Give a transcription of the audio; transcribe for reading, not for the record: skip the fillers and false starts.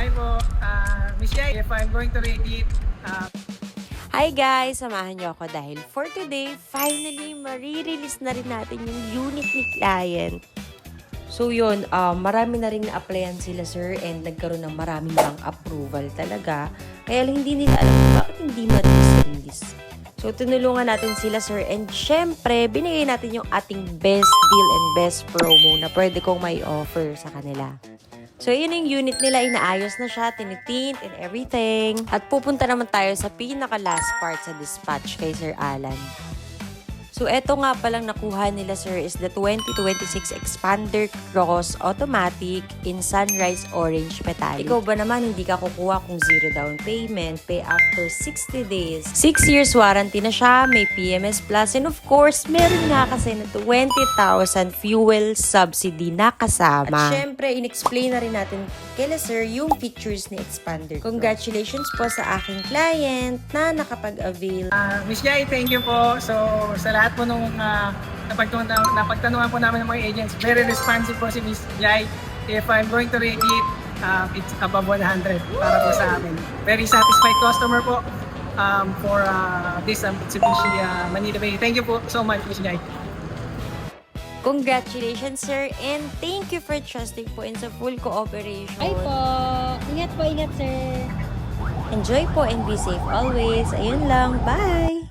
Hi po. Miss Jai, if I'm going to rate it, Hi guys! Samahan niyo ako dahil for today, finally, marirelease na rin natin yung unit ni client. So yun, marami na rin na-applyan sila sir and nagkaroon ng maraming bank approval talaga. Kaya lang hindi nila alam kung bakit hindi ma-release. So tinulungan natin sila sir and syempre, binigay natin yung ating best deal and best promo na pwede kong may offer sa kanila. So, yun yung unit nila, inaayos na siya, tinitint and everything. At pupunta naman tayo sa pinaka-last part sa dispatch kay Sir Alan. So, eto nga palang nakuha nila, sir, is the 2026 Expander Cross Automatic in Sunrise Orange Metallic. Ikaw ba naman, hindi ka kukuha kung zero down payment, pay after 60 days. 6 years warranty na siya, may PMS Plus, and of course, meron nga kasi na 20,000 fuel subsidy na kasama. At syempre, in-explain na rin natin kila sir yung features ni Expander Cross. Congratulations po sa aking client na nakapag-avail. Miss Jai, thank you po. So, sa lahat po nung napagtanungan po namin ng mga agents, very responsive po si Miss Jai. If I'm going to rate it, it's above 100 para po sa amin. Very satisfied customer po for this Mitsubishi Manila Bay. Thank you po so much, Miss Jai. Congratulations, sir, and thank you for trusting po in sa full cooperation. Ay po. Ingat po, ingat sir. Enjoy po and be safe always. Ayun lang. Bye!